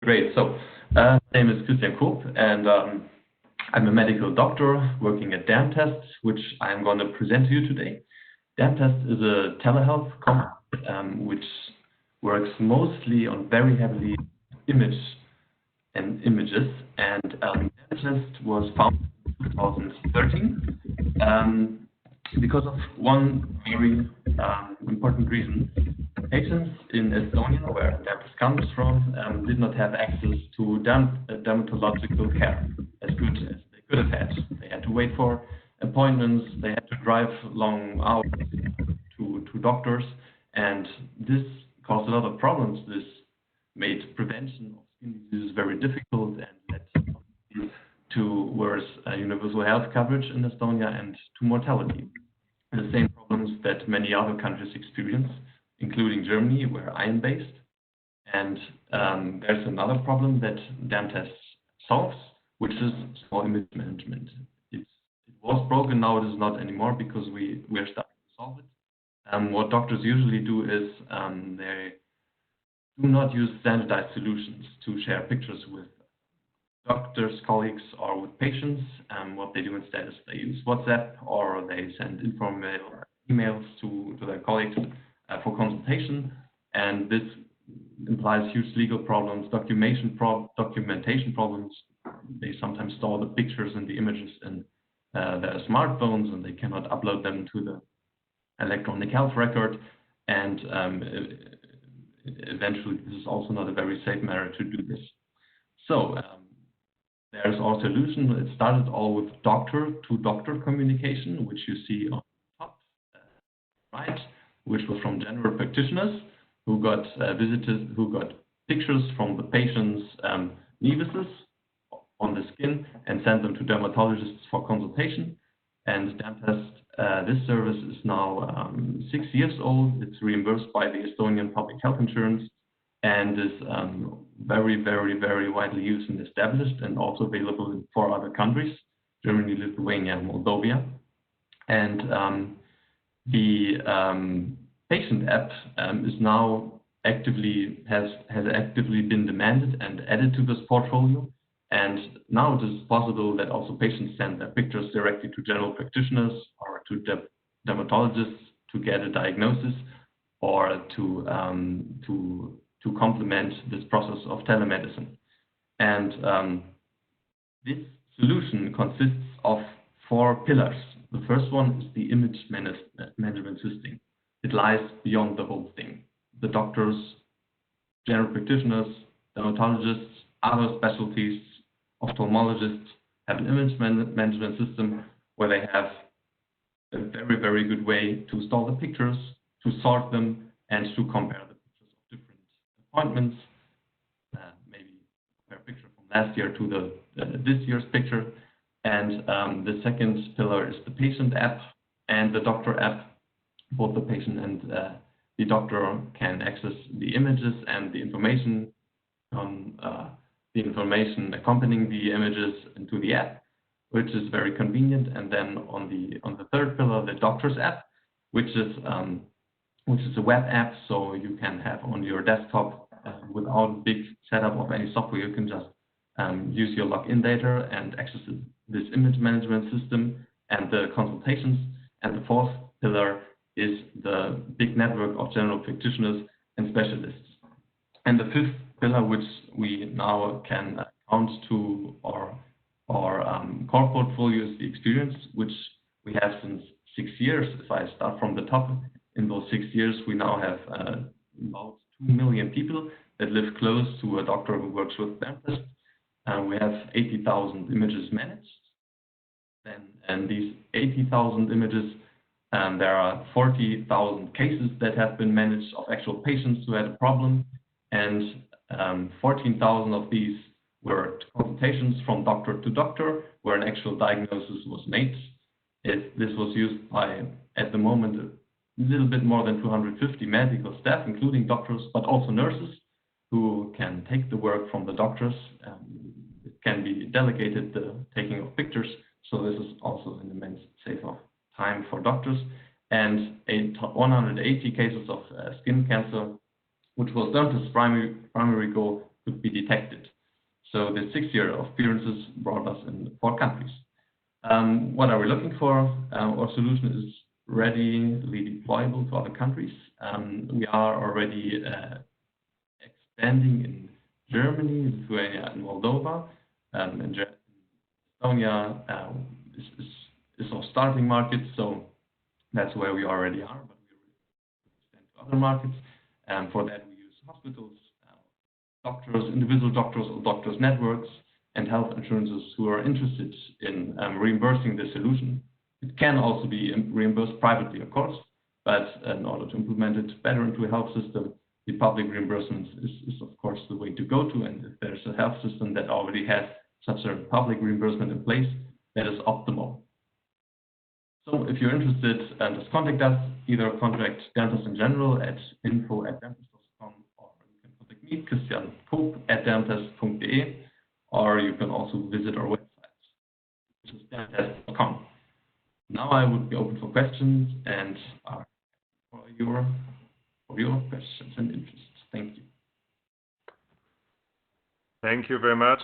Great. So, my name is Koop, and I'm a medical doctor working at Dermtest, which I'm going to present to you today. Dermtest is a telehealth company which works mostly on very heavily images, and Dermtest was founded in 2013 because of one very important reason. Patients in Estonia, where Dermtest comes from, did not have access to dermatological care as good as they could have had. They had to wait for appointments, they had to drive long hours to doctors, and this caused a lot of problems. This made prevention of skin diseases very difficult and led to worse universal health coverage in Estonia and to mortality. The same problems that many other countries experience, including Germany, where I am based. And there's another problem that Dermtest solves, which is small image management. It was broken, now it is not anymore because we are starting to solve it. What doctors usually do is they do not use standardized solutions to share pictures with doctors, colleagues, or with patients. What they do instead is they use WhatsApp or they send informal emails to their colleagues for consultation, and this implies huge legal problems, documentation problems. They sometimes store the pictures and the images in their smartphones, and they cannot upload them to the electronic health record, and eventually this is also not a very safe manner to do this. So there's our solution. It started all with doctor-to-doctor communication, which you see on top right, which was from general practitioners who got pictures from the patient's nevises on the skin and sent them to dermatologists for consultation. And Dermtest, this service is now 6 years old. It's reimbursed by the Estonian public health insurance and is very, very, very widely used and established, and also available in 4 other countries: Germany, Lithuania, and Moldova. And the patient app is now has actively been demanded and added to this portfolio. And now it is possible that also patients send their pictures directly to general practitioners or to dermatologists to get a diagnosis or to complement this process of telemedicine. And this solution consists of 4 pillars. The first one is the image management system. It lies beyond the whole thing. The doctors, general practitioners, dermatologists, other specialties, ophthalmologists have an image management system where they have a very, very good way to store the pictures, to sort them, and to compare the pictures of different appointments. Maybe compare a picture from last year to this year's picture. And the second pillar is the patient app and the doctor app. Both the patient and the doctor can access the images and the information accompanying the images into the app, which is very convenient. And then on the third pillar, the doctor's app, which is a web app, so you can have on your desktop without a big setup of any software. You can just use your login data and access this image management system and the consultations. And the fourth pillar is the big network of general practitioners and specialists. And the fifth pillar, which we now can count to our core portfolio, is the experience, which we have since 6 years. If I start from the top, in those 6 years, we now have about 2 million people that live close to a doctor who works with Dermtest. We have 80,000 images managed. And these 80,000 images, there are 40,000 cases that have been managed of actual patients who had a problem, and 14,000 of these were consultations from doctor to doctor where an actual diagnosis was made. This was used by, at the moment, a little bit more than 250 medical staff, including doctors, but also nurses who can take the work from the doctors. It can be delegated, the taking of pictures, so this is also an immense save of time for doctors. And 180 cases of skin cancer, which was Dermtest's primary goal, could could be detected. So the 6 year of appearances brought us in 4 countries. What are we looking for? Our solution is readily deployable to other countries. We are already expanding in Germany, Lithuania, and Moldova. And Estonia is our starting market, so that's where we already are, but we will expand to other markets. For that, we use hospitals, doctors, individual doctors or doctors' networks, and health insurances who are interested in reimbursing the solution. It can also be reimbursed privately, of course, but in order to implement it better into a health system, the public reimbursement is of course the way to go to. And if there's a health system that already has such a public reimbursement in place, that is optimal. So if you're interested, just contact us. Either contact Dermtest in general at info@dermtest.com, or you can contact me, Christian Koop, at dermtest.de, or you can also visit our website, which is dermtest.com. Now I would be open for questions and for your questions and interests. Thank you. Thank you very much.